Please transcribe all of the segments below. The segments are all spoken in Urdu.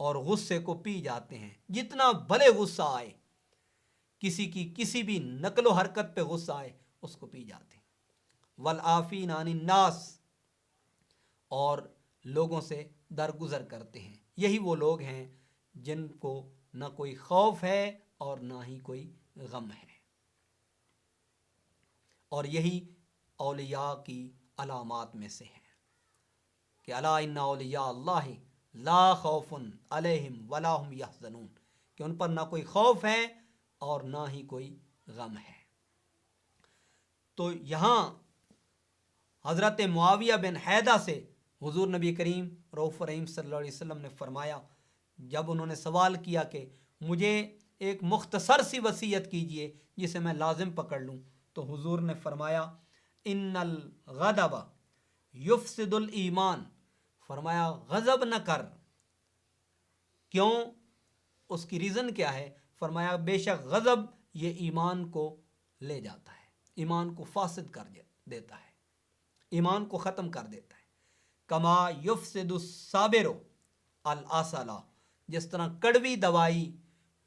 اور غصے کو پی جاتے ہیں. جتنا بھلے غصہ آئے، کسی کی کسی بھی نقل و حرکت پہ غصہ آئے، اس کو پی جاتے ہیں. والعافین عن الناس، اور لوگوں سے درگزر کرتے ہیں. یہی وہ لوگ ہیں جن کو نہ کوئی خوف ہے اور نہ ہی کوئی غم ہے. اور یہی اولیاء کی علامات میں سے ہے کہ الا ان اولیاء اللہ لا خوف علیہم ولا هم یحزنون، کہ ان پر نہ کوئی خوف ہے اور نہ ہی کوئی غم ہے. تو یہاں حضرت معاویہ بن حیدہ سے حضور نبی کریم رؤوف رحیم صلی اللہ علیہ وسلم نے فرمایا، جب انہوں نے سوال کیا کہ مجھے ایک مختصر سی وصیت کیجئے جسے میں لازم پکڑ لوں، تو حضور نے فرمایا ان الغضب یفسد الایمان، فرمایا غضب نہ کر. کیوں؟ اس کی ریزن کیا ہے؟ فرمایا بے شک غضب یہ ایمان کو لے جاتا ہے، ایمان کو فاسد کر دیتا ہے، ایمان کو ختم کر دیتا ہے. کما یفسد الصابر العسل، جس طرح کڑوی دوائی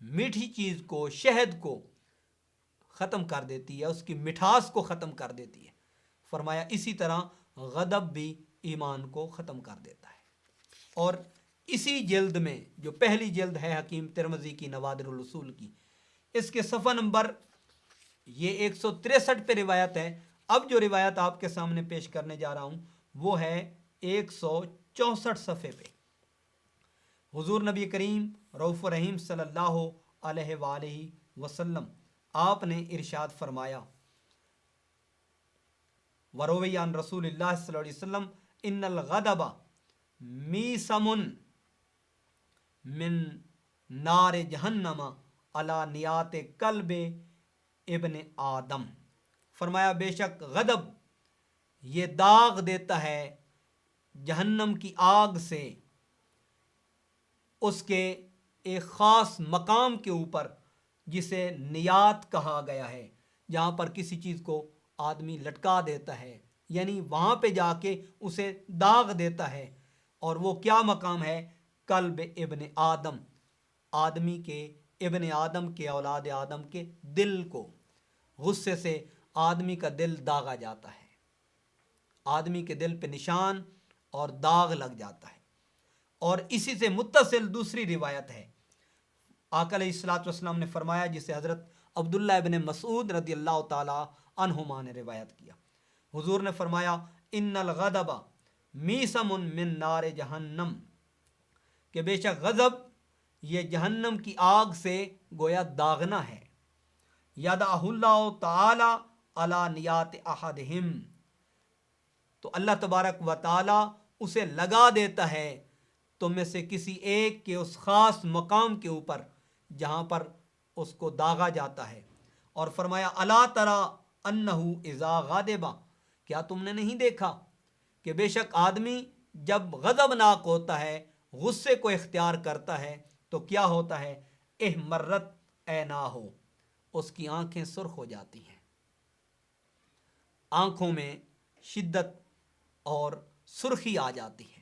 میٹھی چیز کو، شہد کو ختم کر دیتی ہے، اس کی مٹھاس کو ختم کر دیتی ہے، فرمایا اسی طرح غضب بھی ایمان کو ختم کر دیتا ہے. اور اسی جلد میں جو پہلی جلد ہے حکیم ترمذی کی نوادر الاصول کی، اس کے صفحہ نمبر یہ 163 پہ روایت ہے. اب جو روایت آپ کے سامنے پیش کرنے جا رہا ہوں وہ ہے 164 صفحے پہ. حضور نبی کریم رؤوف رحیم صلی اللہ علیہ وآلہ وسلم آپ نے ارشاد فرمایا، وروی عن رسول اللہ صلی اللہ علیہ وسلم ان الغضب میسم من نار جہنم علی نیات قلب ابن آدم. فرمایا بے شک غضب یہ داغ دیتا ہے جہنم کی آگ سے اس کے ایک خاص مقام کے اوپر جسے نیات کہا گیا ہے، جہاں پر کسی چیز کو آدمی لٹکا دیتا ہے، یعنی وہاں پہ جا کے اسے داغ دیتا ہے. اور وہ کیا مقام ہے؟ قلب ابن آدم، آدمی کے، ابن آدم کے، اولاد آدم کے دل کو. غصے سے آدمی کا دل داغا جاتا ہے، آدمی کے دل پہ نشان اور داغ لگ جاتا ہے. اور اسی سے متصل دوسری روایت ہے، آقا علیہ الصلوۃ والسلام نے فرمایا، جسے حضرت عبداللہ ابن مسعود رضی اللہ تعالی عنہما نے روایت کیا. حضور نے فرمایا ان الغضب میسم من نار جہنم، کہ بے شک غضب یہ جہنم کی آگ سے گویا داغنا ہے. یدعہ اللہ تعالی علی نیات احدہم، تو اللہ تبارک و تعالی اسے لگا دیتا ہے تم میں سے کسی ایک کے اس خاص مقام کے اوپر جہاں پر اس کو داغا جاتا ہے. اور فرمایا الا تری انہ اذا غضب، کیا تم نے نہیں دیکھا کہ بے شک آدمی جب غضبناک ہوتا ہے، غصے کو اختیار کرتا ہے تو کیا ہوتا ہے؟ احمرت عیناہ، اس کی آنکھیں سرخ ہو جاتی ہیں، آنکھوں میں شدت اور سرخی آ جاتی ہے.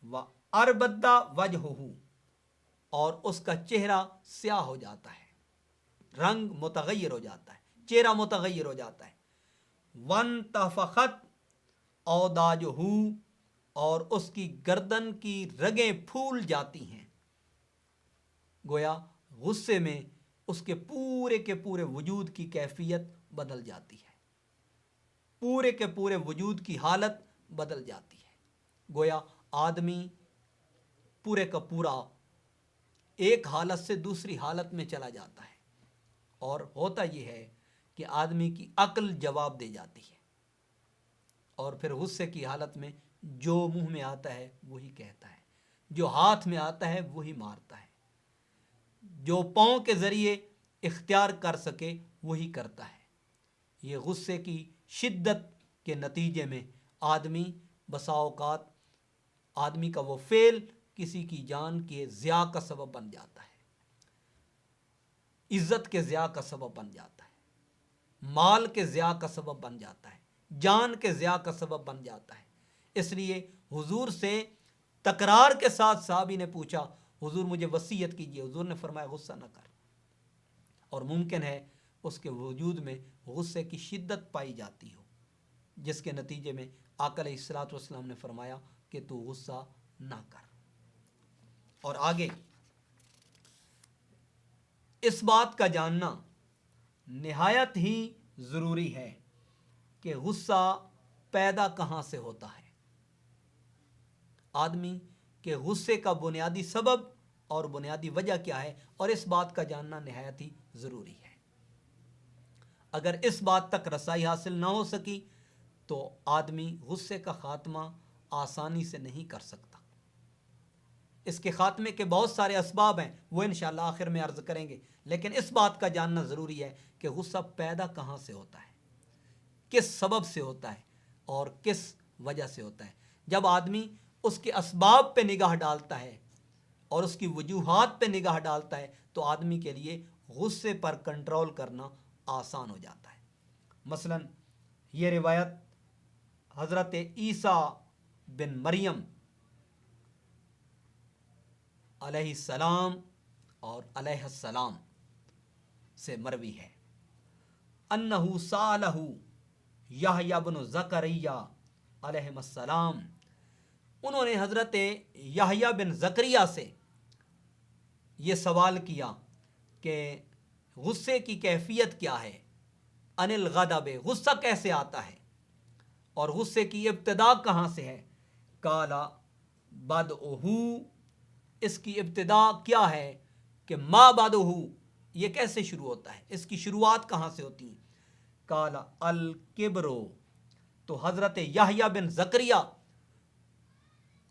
وَأَرْبَدَّ وَجْهُهُ، اور اس کا چہرہ سیاہ ہو جاتا ہے، رنگ متغیر ہو جاتا ہے، چہرہ متغیر ہو جاتا ہے. وَانْتَفَخَتْ أَوْدَاجُهُ، اور اس کی گردن کی رگیں پھول جاتی ہیں. گویا غصے میں اس کے پورے وجود کی کیفیت بدل جاتی ہے، پورے کے پورے وجود کی حالت بدل جاتی ہے. گویا آدمی پورے کا پورا ایک حالت سے دوسری حالت میں چلا جاتا ہے. اور ہوتا یہ ہے کہ آدمی کی عقل جواب دے جاتی ہے، اور پھر غصے کی حالت میں جو منہ میں آتا ہے وہی کہتا ہے، جو ہاتھ میں آتا ہے وہی مارتا ہے، جو پاؤں کے ذریعے اختیار کر سکے وہی کرتا ہے. یہ غصے کی شدت کے نتیجے میں آدمی بسا اوقات آدمی کا وہ فعل کسی کی جان کے ضیاع کا سبب بن جاتا ہے، عزت کے ضیاع کا سبب بن جاتا ہے، مال کے ضیاع کا سبب بن جاتا ہے، جان کے ضیاع کا سبب بن جاتا ہے. اس لیے حضور سے تکرار کے ساتھ صحابی نے پوچھا حضور مجھے وصیت کیجیے، حضور نے فرمایا غصہ نہ کر. اور ممکن ہے اس کے وجود میں غصے کی شدت پائی جاتی ہو، جس کے نتیجے میں آقا علیہ الصلوۃ والسلام نے فرمایا کہ تو غصہ نہ کر. اور آگے اس بات کا جاننا نہایت ہی ضروری ہے کہ غصہ پیدا کہاں سے ہوتا ہے. آدمی کے غصے کا بنیادی سبب اور بنیادی وجہ کیا ہے، اور اس بات کا جاننا نہایت ہی ضروری ہے. اگر اس بات تک رسائی حاصل نہ ہو سکی تو آدمی غصے کا خاتمہ آسانی سے نہیں کر سکتا. اس کے خاتمے کے بہت سارے اسباب ہیں، وہ انشاءاللہ آخر میں عرض کریں گے، لیکن اس بات کا جاننا ضروری ہے کہ غصہ پیدا کہاں سے ہوتا ہے، کس سبب سے ہوتا ہے اور کس وجہ سے ہوتا ہے. جب آدمی اس کے اسباب پہ نگاہ ڈالتا ہے اور اس کی وجوہات پہ نگاہ ڈالتا ہے تو آدمی کے لیے غصے پر کنٹرول کرنا آسان ہو جاتا ہے. مثلا یہ روایت حضرت عیسیٰ بن مریم علیہ السلام اور علیہ السلام سے مروی ہے. انہو سالہ یحییٰ بن زکریا علیہ السلام، انہوں نے حضرت یحییٰ بن زکریا سے یہ سوال کیا کہ غصے کی کیفیت کیا ہے، ان الغضب، غصہ کیسے آتا ہے اور غصے کی ابتدا کہاں سے ہے. قالا بدؤہ، اس کی ابتدا کیا ہے کہ ما بدؤہ، یہ کیسے شروع ہوتا ہے، اس کی شروعات کہاں سے ہوتی ہیں. قالا الکبر، تو حضرت یحییٰ بن زکریا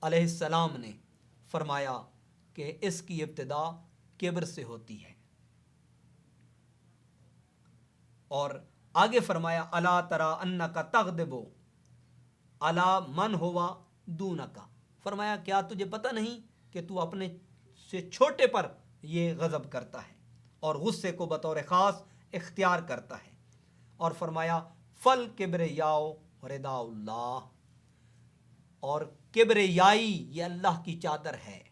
علیہ السلام نے فرمایا کہ اس کی ابتدا کبر سے ہوتی ہے. اور آگے فرمایا الا تری انک تغضب الا من ہوا دونک، فرمایا کیا تجھے پتہ نہیں کہ تو اپنے سے چھوٹے پر یہ غضب کرتا ہے اور غصے کو بطور خاص اختیار کرتا ہے. اور فرمایا فل کبریاء رداء اللہ، اور کبریائی یہ اللہ کی چادر ہے،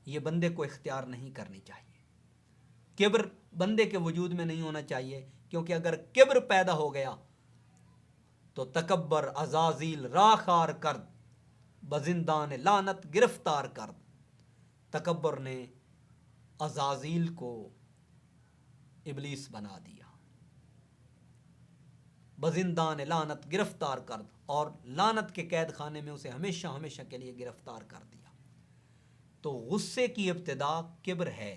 یہ بندے کو اختیار نہیں کرنی چاہیے. کبر بندے کے وجود میں نہیں ہونا چاہیے، کیونکہ اگر کبر پیدا ہو گیا تو تکبر عزازیل راخار کرد، بزندان لعنت گرفتار کرد. تکبر نے عزازیل کو ابلیس بنا دیا، بزندان لعنت گرفتار کرد، اور لعنت کے قید خانے میں اسے ہمیشہ ہمیشہ کے لیے گرفتار کر دیا. تو غصے کی ابتدا کبر ہے،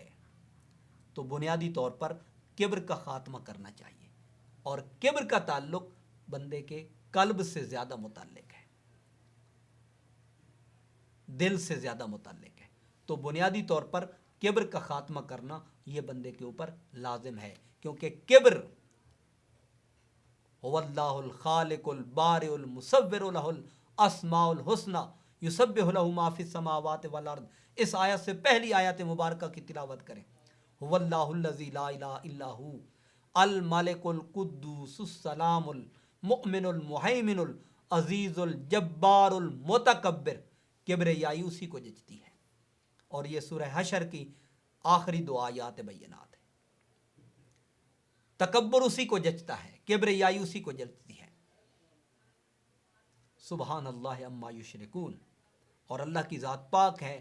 تو بنیادی طور پر کبر کا خاتمہ کرنا چاہیے. اور کبر کا تعلق بندے کے قلب سے زیادہ متعلق ہے، دل سے زیادہ متعلق ہے. تو بنیادی طور پر کبر کا خاتمہ کرنا یہ بندے کے اوپر لازم ہے، کیونکہ کبر هو اللہ الخالق البارئ المصور لہ الاسماء الحسنی یسبح لہ ما فی السماوات والارض. اس آیت سے پہلی آیت مبارکہ کی تلاوت کریں. هو اللہ الذی لا الہ الا هو الملک القدوس السلام المؤمن المہیمن العزیز الجبار المتکبر. کبریائی اسی کو جچتی ہے، اور یہ سورہ حشر کی آخری دو آیات بینات ہیں. تکبر اسی کو جچتا ہے، کبریائی اسی کو جچتی ہے. سبحان اللہ عما یشرکون، اور اللہ کی ذات پاک ہے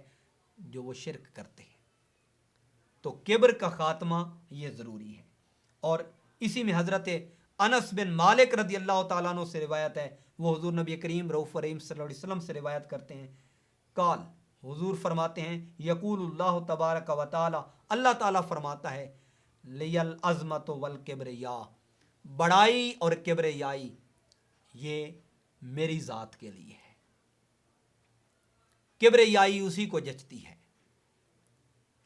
جو وہ شرک کرتے ہیں. تو کبر کا خاتمہ یہ ضروری ہے. اور اسی میں حضرت انس بن مالک رضی اللہ تعالیٰ عنہ سے روایت ہے، وہ حضور نبی کریم رؤوف رحیم صلی اللہ علیہ وسلم سے روایت کرتے ہیں. قال، حضور فرماتے ہیں، یقول اللہ تبارک و تعالی، اللہ تعالیٰ فرماتا ہے، لیل عظمت والکبریاء، بڑائی اور کبریائی یہ میری ذات کے لیے ہے. کبریائی اسی کو جچتی ہے،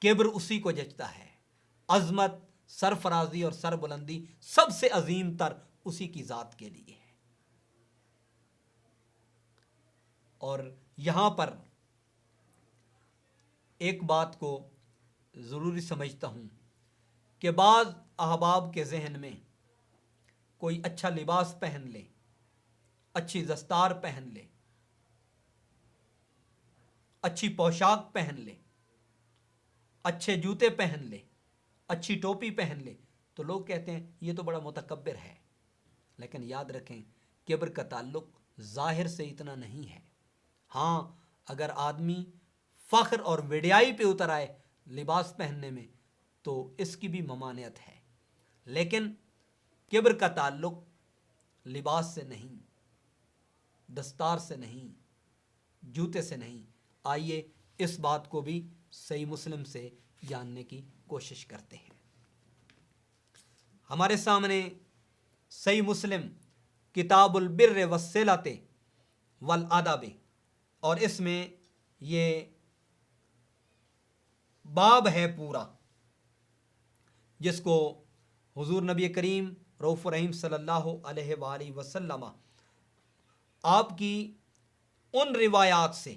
کبر اسی کو جچتا ہے. عظمت، سرفرازی اور سربلندی سب سے عظیم تر اسی کی ذات کے لیے ہے. اور یہاں پر ایک بات کو ضروری سمجھتا ہوں کہ بعض احباب کے ذہن میں کوئی اچھا لباس پہن لے، اچھی دستار پہن لے، اچھی پوشاک پہن لے، اچھے جوتے پہن لے، اچھی ٹوپی پہن لے، تو لوگ کہتے ہیں یہ تو بڑا متکبر ہے۔ لیکن یاد رکھیں کبر کا تعلق ظاہر سے اتنا نہیں ہے۔ ہاں اگر آدمی فخر اور وڈیائی پہ اتر آئے لباس پہننے میں تو اس کی بھی ممانعت ہے، لیکن کبر کا تعلق لباس سے نہیں، دستار سے نہیں، جوتے سے نہیں۔ آئیے اس بات کو بھی صحیح مسلم سے جاننے کی کوشش کرتے ہیں۔ ہمارے سامنے صحیح مسلم کتاب البر والصلۃ والادب، اور اس میں یہ باب ہے پورا، جس کو حضور نبی کریم رؤوف رحیم صلی اللہ علیہ وآلہ وسلم آپ کی ان روایات سے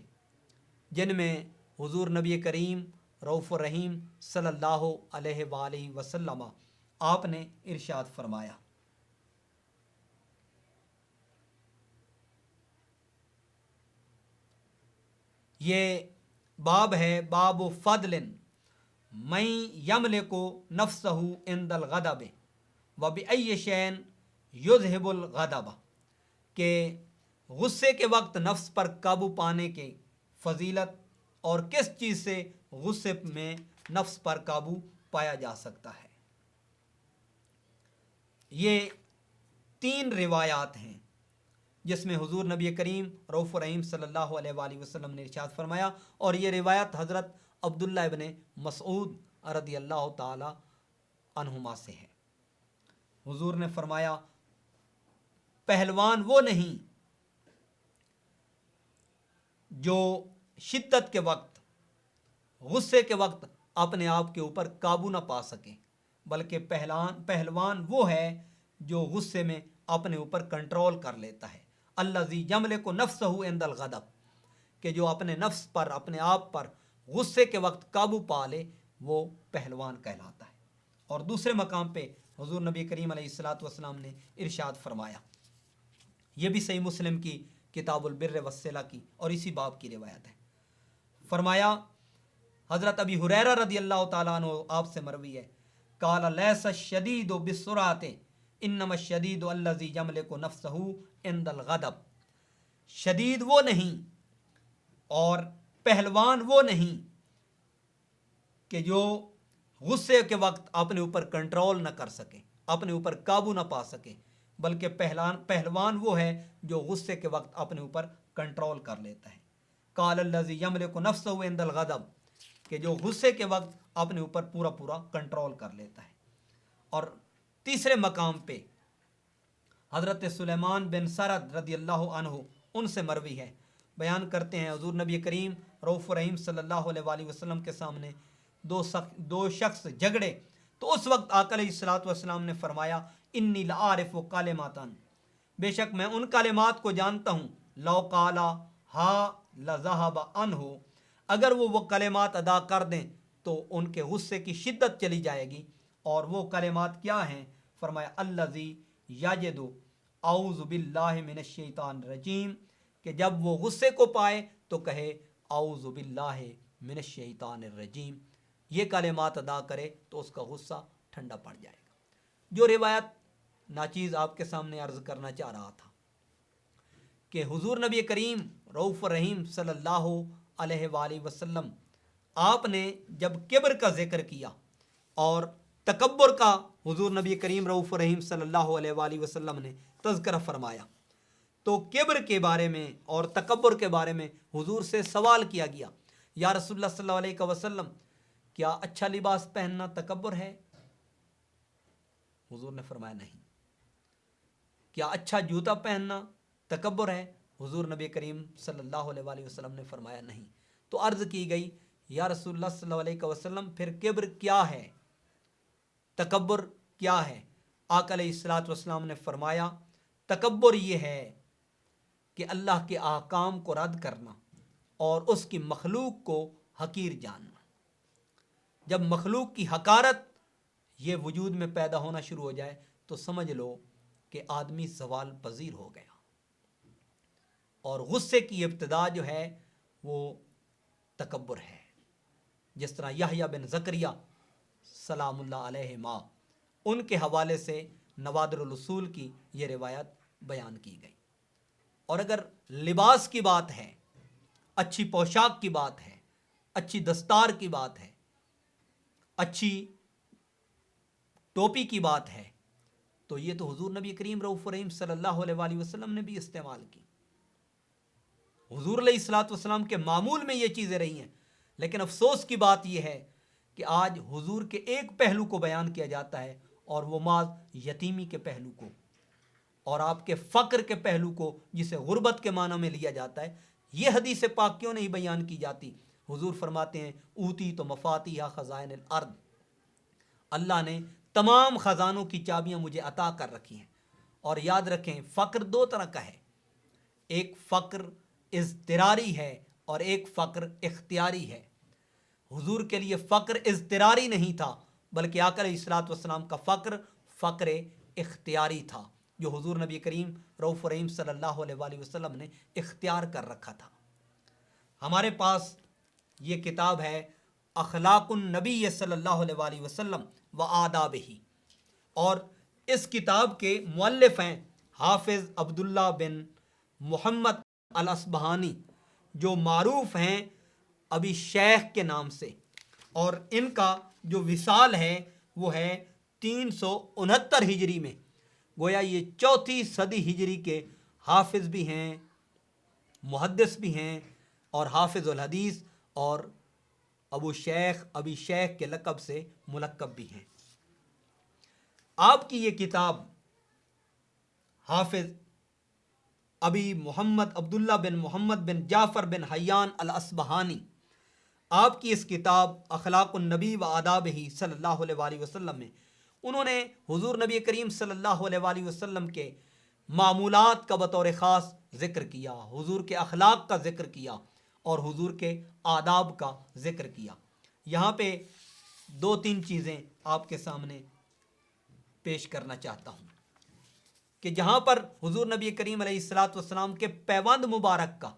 جن میں حضور نبی کریم رؤوف الرحیم صلی اللہ علیہ وآلہ وسلم آپ نے ارشاد فرمایا، یہ باب ہے باب فضل من یملک نفسہ عند الغضب وبأی شیء یذہب الغضب، کہ غصے کے وقت نفس پر قابو پانے کی فضیلت اور کس چیز سے غصے میں نفس پر قابو پایا جا سکتا ہے۔ یہ 3 روایات ہیں جس میں حضور نبی کریم رؤوف الرحیم صلی اللہ علیہ وآلہ وسلم نے ارشاد فرمایا، اور یہ روایت حضرت عبداللہ ابن مسعود رضی اللہ تعالی عنہما سے ہے۔ حضور نے فرمایا، پہلوان وہ نہیں جو شدت کے وقت، غصے کے وقت اپنے آپ کے اوپر قابو نہ پا سکے، بلکہ پہلوان وہ ہے جو غصے میں اپنے اوپر کنٹرول کر لیتا ہے۔ الذی یملک نفسہ عند الغضب، کہ جو اپنے نفس پر، اپنے آپ پر غصے کے وقت قابو پا لے، وہ پہلوان کہلاتا ہے۔ اور دوسرے مقام پہ حضور نبی کریم علیہ الصلوۃ والسلام نے ارشاد فرمایا، یہ بھی صحیح مسلم کی کتاب البر والصلۃ کی اور اسی باب کی روایت ہے، فرمایا حضرت ابی ہریرہ رضی اللہ تعالیٰ عنہ آپ سے مروی ہے، قال لیس الشدید بالسرعۃ انما الشدید الذی یملک نفسہ عند الغضب، شدید وہ نہیں اور پہلوان وہ نہیں کہ جو غصے کے وقت اپنے اوپر کنٹرول نہ کر سکے، اپنے اوپر قابو نہ پا سکے، بلکہ پہلوان وہ ہے جو غصے کے وقت اپنے اوپر کنٹرول کر لیتا ہے۔ قال الذی یملک نفسہ عند الغضب، کہ جو غصے کے وقت اپنے اوپر پورا کنٹرول کر لیتا ہے۔ اور تیسرے مقام پہ حضرت سلیمان بن سرد رضی اللہ عنہ ان سے مروی ہے، بیان کرتے ہیں حضور نبی کریم رؤوف الرحیم صلی اللہ علیہ وآلہ وسلم کے سامنے دو شخص جھگڑے، تو اس وقت آقا علیہ الصلوۃ والسلام نے فرمایا، انی لعارف کلماتن، بے شک میں ان کلمات کو جانتا ہوں، لو قالا ہا لذہب عنہ، اگر وہ کلمات ادا کر دیں تو ان کے غصے کی شدت چلی جائے گی۔ اور وہ کلمات کیا ہیں؟ فرمایا الذی یجد اعوذ باللہ من الشیطان الرجیم، کہ جب وہ غصے کو پائے تو کہے اعوذ باللہ من الشیطان الرجیم، یہ کلمات ادا کرے تو اس کا غصہ ٹھنڈا پڑ جائے گا۔ جو روایت ناچیز آپ کے سامنے عرض کرنا چاہ رہا تھا کہ حضور نبی کریم رؤوف الرحیم صلی اللہ علیہ وآلہ وسلم آپ نے جب کبر کا ذکر کیا اور تکبر کا حضور نبی کریم رؤوف الرحیم صلی اللہ علیہ وآلہ وسلم نے تذکرہ فرمایا، تو کبر کے بارے میں اور تکبر کے بارے میں حضور سے سوال کیا گیا، یا رسول اللہ صلی اللہ علیہ وسلم کیا اچھا لباس پہننا تکبر ہے؟ حضور نے فرمایا نہیں۔ کیا اچھا جوتا پہننا تکبر ہے؟ حضور نبی کریم صلی اللہ علیہ وآلہ وسلم نے فرمایا نہیں۔ تو عرض کی گئی، یا رسول اللہ صلی اللہ علیہ وسلم پھر کبر کیا ہے، تکبر کیا ہے؟ آقا علیہ الصلوۃ والسلام نے فرمایا، تکبر یہ ہے کہ اللہ کے احکام کو رد کرنا اور اس کی مخلوق کو حقیر جاننا۔ جب مخلوق کی حقارت یہ وجود میں پیدا ہونا شروع ہو جائے تو سمجھ لو کہ آدمی زوال پذیر ہو گیا۔ اور غصے کی ابتدا جو ہے وہ تکبر ہے. جس طرح یحییٰ بن زکریا سلام اللہ علیہما ان کے حوالے سے نوادر الاصول کی یہ روایت بیان کی گئی. اور اگر لباس کی بات ہے، اچھی پوشاک کی بات ہے، اچھی دستار کی بات ہے، اچھی ٹوپی کی بات ہے، تو یہ تو حضور نبی کریم رؤوف رحیم صلی اللہ علیہ وآلہ وسلم نے بھی استعمال کی. حضور علیہ الصلوۃ والسلام کے معمول میں یہ چیزیں رہی ہیں. لیکن افسوس کی بات یہ ہے کہ آج حضور کے ایک پہلو کو بیان کیا جاتا ہے اور وہ ماذ یتیمی کے پہلو کو، اور آپ کے فقر کے پہلو کو جسے غربت کے معنی میں لیا جاتا ہے. یہ حدیث پاک کیوں نہیں بیان کی جاتی؟ حضور فرماتے ہیں اوتی تو مفاتیح خزائن الارض، اللہ نے تمام خزانوں کی چابیاں مجھے عطا کر رکھی ہیں. اور یاد رکھیں فقر دو طرح کا ہے، ایک فقر اضطراری ہے اور ایک فقر اختیاری ہے. حضور کے لیے فقر اضطراری نہیں تھا بلکہ آقا علیہ الصلوۃ والسلام کا فقر اختیاری تھا، جو حضور نبی کریم رؤوف رحیم صلی اللہ علیہ وآلہ وسلم نے اختیار کر رکھا تھا. ہمارے پاس یہ کتاب ہے اخلاق النبی صلی اللہ علیہ وآلہ وسلم و آدابہ، اور اس کتاب کے مؤلف ہیں حافظ عبداللہ بن محمد الاصبہانی، جو معروف ہیں ابی شیخ کے نام سے. اور ان کا جو وصال ہے وہ ہے 369 ہجری میں. گویا یہ 4 صدی ہجری کے حافظ بھی ہیں، محدث بھی ہیں، اور حافظ الحدیث اور ابی شیخ کے لقب سے ملقب بھی ہیں. آپ کی یہ کتاب حافظ ابی محمد عبداللہ بن محمد بن جعفر بن حیان الاصبہانی، آپ کی اس کتاب اخلاق النبی و آدابہ صلی اللہ علیہ وآلہ وسلم میں انہوں نے حضور نبی کریم صلی اللہ علیہ وآلہ وسلم کے معمولات کا بطور خاص ذکر کیا، حضور کے اخلاق کا ذکر کیا اور حضور کے آداب کا ذکر کیا. یہاں پہ 2-3 چیزیں آپ کے سامنے پیش کرنا چاہتا ہوں کہ جہاں پر حضور نبی کریم علیہ الصلوۃ والسلام کے پیوند مبارک کا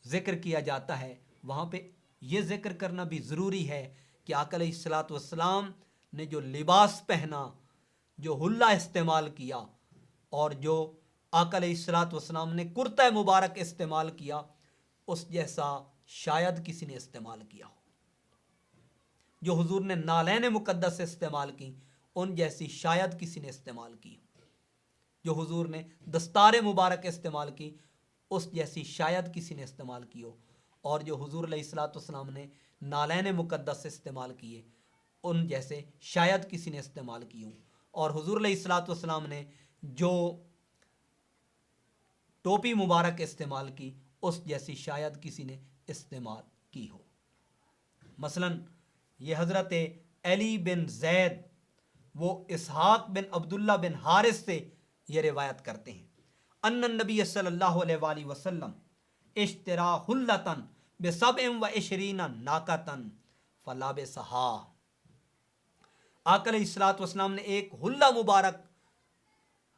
ذکر کیا جاتا ہے، وہاں پہ یہ ذکر کرنا بھی ضروری ہے کہ آقا علیہ الصلوۃ والسلام نے جو لباس پہنا، جو حلہ استعمال کیا، اور جو آقا علیہ الصلوۃ والسلام نے کرتہ مبارک استعمال کیا، اس جیسا شاید کسی نے استعمال کیا ہو. جو حضور نے نالین مقدس استعمال کی، ان جیسی شاید کسی نے استعمال کی ہو. جو حضور نے دستار مبارک استعمال کی، اس جیسی شاید کسی نے استعمال کی ہو. اور جو حضور علیہ الصلوۃ والسلام نے نالین مقدس استعمال کیے، ان جیسے شاید کسی نے استعمال کی ہوں. اور حضور علیہ الصلوۃ والسلام نے جو ٹوپی مبارک استعمال کی، اس جیسی شاید کسی نے استعمال کی ہو. مثلا یہ حضرت علی بن زید وہ اسحاق بن عبداللہ بن حارث سے یہ روایت کرتے ہیں ان النبی صلی اللہ علیہ وآلہ وسلم اشترا حلتن ب27 ناقتن فلابسہا. آقا علیہ الصلوۃ والسلام نے ایک حلہ مبارک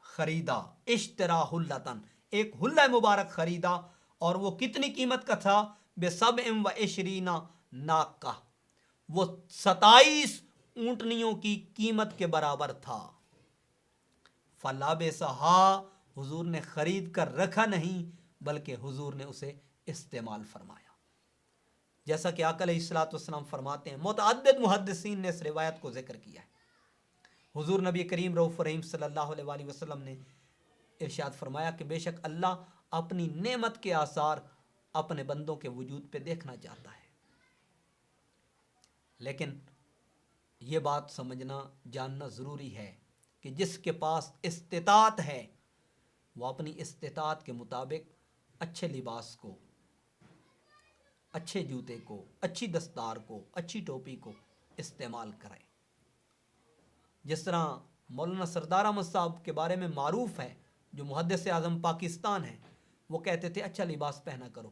خریدا، اشترا حلتن، ایک حلہ مبارک خریدا، اور وہ کتنی قیمت کا تھا؟ ب27 ناقہ، وہ 27 اونٹنیوں کی قیمت کے برابر تھا. فلابسہا، حضور نے خرید کر رکھا نہیں بلکہ حضور نے اسے استعمال فرمایا. جیسا کہ آقا علیہ الصلوۃ والسلام فرماتے ہیں، متعدد محدثین نے اس روایت کو ذکر کیا ہے. حضور نبی کریم رؤوف رحیم صلی اللہ علیہ وآلہ وسلم نے ارشاد فرمایا کہ بے شک اللہ اپنی نعمت کے آثار اپنے بندوں کے وجود پہ دیکھنا چاہتا ہے. لیکن یہ بات سمجھنا جاننا ضروری ہے کہ جس کے پاس استطاعت ہے وہ اپنی استطاعت کے مطابق اچھے لباس کو، اچھے جوتے کو، اچھی دستار کو، اچھی ٹوپی کو استعمال کرے. جس طرح مولانا سردار احمد صاحب کے بارے میں معروف ہے، جو محدث اعظم پاکستان ہیں، وہ کہتے تھے اچھا لباس پہنا کرو،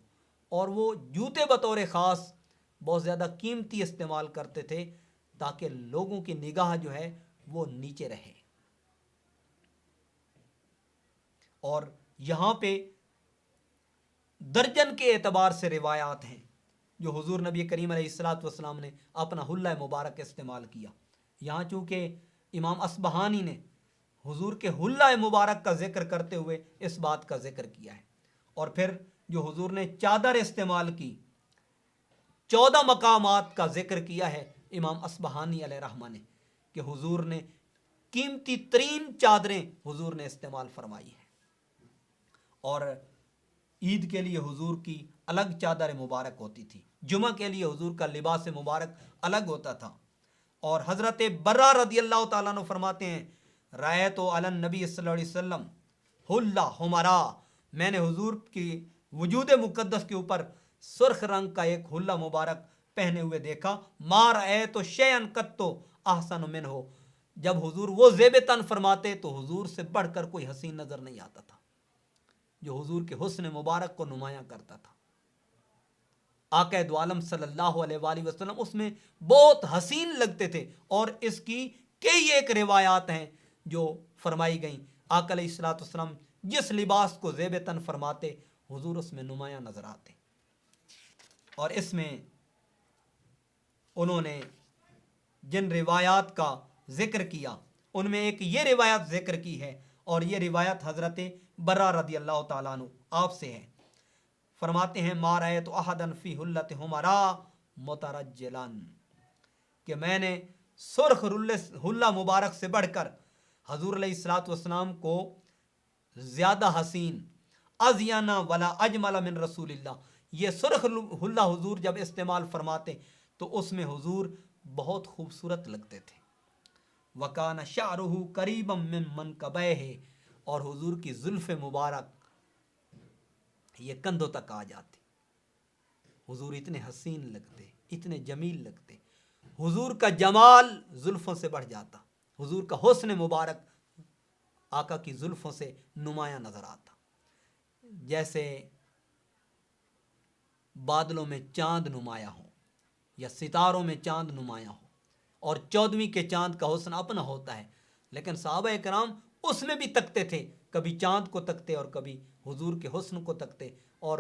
اور وہ جوتے بطور خاص بہت زیادہ قیمتی استعمال کرتے تھے تاکہ لوگوں کی نگاہ جو ہے وہ نیچے رہے. اور یہاں پہ درجن کے اعتبار سے روایات ہیں جو حضور نبی کریم علیہ الصلوۃ والسلام نے اپنا حلہ مبارک استعمال کیا. یہاں چونکہ امام اصبہانی نے حضور کے حلہ مبارک کا ذکر کرتے ہوئے اس بات کا ذکر کیا ہے. اور پھر جو حضور نے چادر استعمال کی 14 مقامات کا ذکر کیا ہے امام اصبہانی علیہ رحمہ نے کہ حضور نے قیمتی ترین چادریں حضور نے استعمال فرمائی ہیں. اور عید کے لیے حضور کی الگ چادر مبارک ہوتی تھی، جمعہ کے لیے حضور کا لباس مبارک الگ ہوتا تھا. اور حضرت برہ رضی اللہ تعالیٰ عنہ فرماتے ہیں رأیت علی النبی صلی اللہ علیہ وسلم حلہ حمرا، میں نے حضور کی وجود مقدس کے اوپر سرخ رنگ کا ایک حلہ مبارک پہنے ہوئے دیکھا. ما رأیت شیئا قط احسن منہ، جب حضور وہ زیب تن فرماتے تو حضور سے بڑھ کر کوئی حسین نظر نہیں آتا تھا جو حضور کے حسن مبارک کو نمایاں کرتا تھا. آقا دو عالم صلی اللہ علیہ وآلہ وسلم اس میں بہت حسین لگتے تھے. اور اس کی کئی ایک روایات ہیں جو فرمائی گئیں. آقا علیہ الصلوۃ والسلام جس لباس کو زیب تن فرماتے حضور اس میں نمایاں نظر آتے. اور اس میں انہوں نے جن روایات کا ذکر کیا ان میں ایک یہ روایت ذکر کی ہے، اور یہ روایت حضرت برہ رضی اللہ تعالیٰ عنہ آپ سے ہے. فرماتے ہیں ما رأیت احدا فی حلۃ حمرا مترجلا، کہ میں نے سرخ حلہ مبارک سے بڑھ کر حضور علیہ الصلوۃ والسلام کو زیادہ حسین ازینا ولا اجمل من رسول اللہ، یہ سرخ حلہ حضور جب استعمال فرماتے تو اس میں حضور بہت خوبصورت لگتے تھے. وکان شعرہ قریبا من منکبیہ، اور حضور کی زلف مبارک یہ کندھوں تک آ جاتی. حضور اتنے حسین لگتے، اتنے جمیل لگتے. حضور کا جمال زلفوں سے بڑھ جاتا، حضور کا حسن مبارک آقا کی زلفوں سے نمایاں نظر آتا. جیسے بادلوں میں چاند نمایاں ہو یا ستاروں میں چاند نمایاں ہو. اور 14ویں کے چاند کا حسن اپنا ہوتا ہے، لیکن صحابہ کرام اس میں بھی تکتے تھے، کبھی چاند کو تکتے اور کبھی حضور کے حسن کو تکتے، اور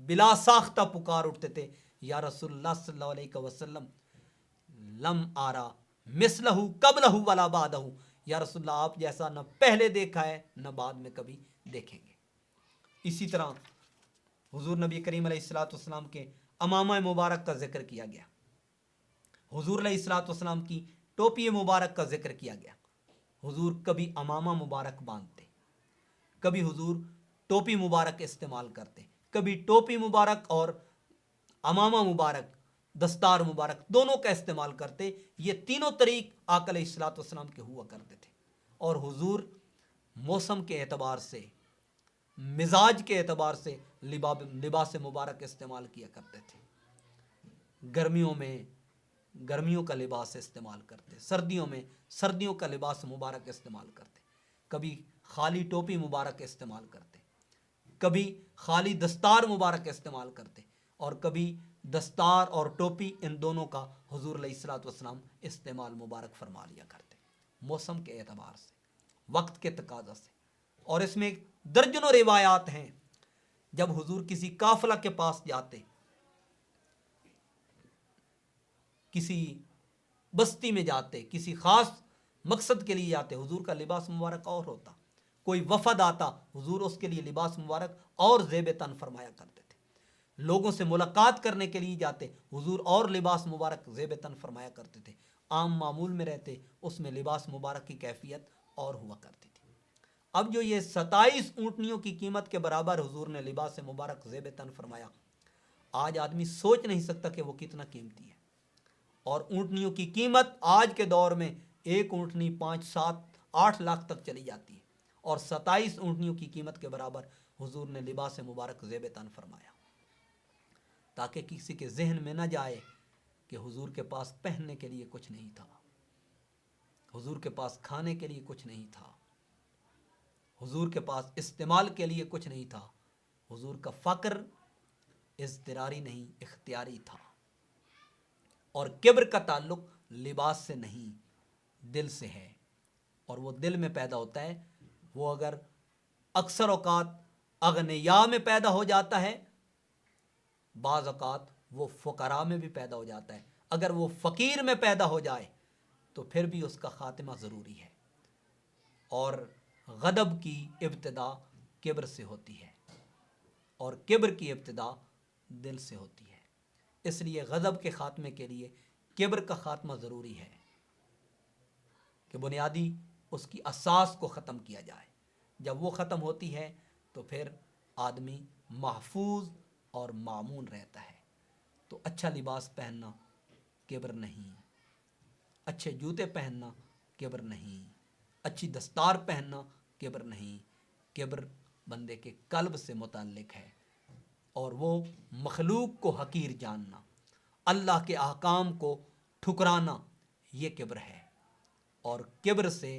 بلا ساختہ پکار اٹھتے تھے یا رسول اللہ صلی اللہ علیہ وسلم لم آرا مثلہ قبلہ ولا بعدہ، یا رسول اللہ آپ جیسا نہ پہلے دیکھا ہے نہ بعد میں کبھی دیکھیں گے. اسی طرح حضور نبی کریم علیہ الصلوۃ والسلام کے امامہ مبارک کا ذکر کیا گیا، حضور علیہ الصلوۃ والسلام کی ٹوپی مبارک کا ذکر کیا گیا. حضور کبھی امامہ مبارک باندھتے، کبھی حضور ٹوپی مبارک استعمال کرتے، کبھی ٹوپی مبارک اور امامہ مبارک دستار مبارک دونوں کا استعمال کرتے. یہ تینوں طریق آقا علیہ الصلوۃ والسلام کے ہوا کرتے تھے. اور حضور موسم کے اعتبار سے، مزاج کے اعتبار سے لباس مبارک استعمال کیا کرتے تھے. گرمیوں میں گرمیوں کا لباس استعمال کرتے، سردیوں میں سردیوں کا لباس مبارک استعمال کرتے. کبھی خالی ٹوپی مبارک استعمال کرتے، کبھی خالی دستار مبارک استعمال کرتے، اور کبھی دستار اور ٹوپی ان دونوں کا حضور علیہ الصلوۃ والسلام استعمال مبارک فرما لیا کرتے، موسم کے اعتبار سے، وقت کے تقاضا سے. اور اس میں درجنوں روایات ہیں جب حضور کسی قافلہ کے پاس جاتے، کسی بستی میں جاتے، کسی خاص مقصد کے لیے جاتے، حضور کا لباس مبارک اور ہوتا. کوئی وفد آتا، حضور اس کے لیے لباس مبارک اور زیب تن فرمایا کرتے تھے. لوگوں سے ملاقات کرنے کے لیے جاتے، حضور اور لباس مبارک زیب تن فرمایا کرتے تھے. عام معمول میں رہتے، اس میں لباس مبارک کی کیفیت اور ہوا کرتی تھی. اب جو یہ 27 اونٹنیوں کی قیمت کے برابر حضور نے لباس مبارک زیب تن فرمایا، آج آدمی سوچ نہیں سکتا کہ وہ کتنا قیمتی ہے. اور اونٹنیوں کی قیمت آج کے دور میں ایک اونٹنی 5 7 8 لاکھ تک چلی جاتی ہے، اور 27 اونٹنیوں کی قیمت کے برابر حضور نے لباس مبارک زیب تن فرمایا، تاکہ کسی کے ذہن میں نہ جائے کہ حضور کے پاس پہننے کے لیے کچھ نہیں تھا، حضور کے پاس کھانے کے لیے کچھ نہیں تھا، حضور کے پاس استعمال کے لیے کچھ نہیں تھا. حضور کا فقر اضطراری نہیں، اختیاری تھا. اور کبر کا تعلق لباس سے نہیں، دل سے ہے، اور وہ دل میں پیدا ہوتا ہے. وہ اگر اکثر اوقات اغنیا میں پیدا ہو جاتا ہے، بعض اوقات وہ فقراء میں بھی پیدا ہو جاتا ہے، اگر وہ فقیر میں پیدا ہو جائے تو پھر بھی اس کا خاتمہ ضروری ہے۔ اور غضب کی ابتدا کبر سے ہوتی ہے، اور کبر کی ابتدا دل سے ہوتی ہے۔ اس لیے غضب کے خاتمے کے لیے کبر کا خاتمہ ضروری ہے کہ بنیادی اس کی اساس کو ختم کیا جائے۔ جب وہ ختم ہوتی ہے تو پھر آدمی محفوظ اور مامون رہتا ہے۔ تو اچھا لباس پہننا کبر نہیں، اچھے جوتے پہننا کبر نہیں، اچھی دستار پہننا کبر نہیں۔ کبر بندے کے قلب سے متعلق ہے، اور وہ مخلوق کو حقیر جاننا، اللہ کے احکام کو ٹھکرانا، یہ کبر ہے۔ اور کبر سے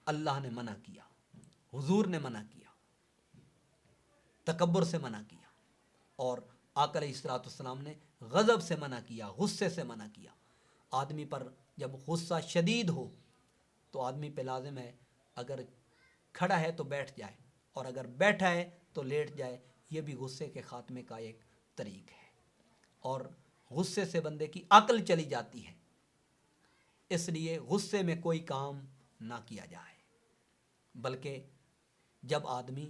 اللہ نے منع کیا، حضور نے منع کیا، تکبر سے منع کیا، اور آقا علیہ الصلوۃ والسلام نے غضب سے منع کیا، غصے سے منع کیا۔ آدمی پر جب غصہ شدید ہو تو آدمی پہ لازم ہے اگر کھڑا ہے تو بیٹھ جائے، اور اگر بیٹھا ہے تو لیٹ جائے۔ یہ بھی غصے کے خاتمے کا ایک طریق ہے، اور غصے سے بندے کی عقل چلی جاتی ہے۔ اس لیے غصے میں کوئی کام نہ کیا جائے، بلکہ جب آدمی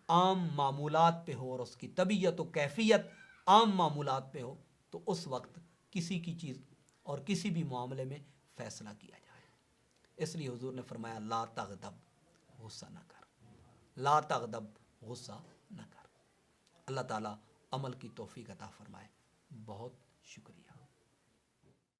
عام معمولات پہ ہو اور اس کی طبیعت و کیفیت عام معمولات پہ ہو تو اس وقت کسی کی چیز اور کسی بھی معاملے میں فیصلہ کیا جائے۔ اس لیے حضور نے فرمایا لا تغضب، غصہ نہ کر، لا تغضب، غصہ نہ کر۔ اللہ تعالیٰ عمل کی توفیق عطا فرمائے۔ بہت شکریہ۔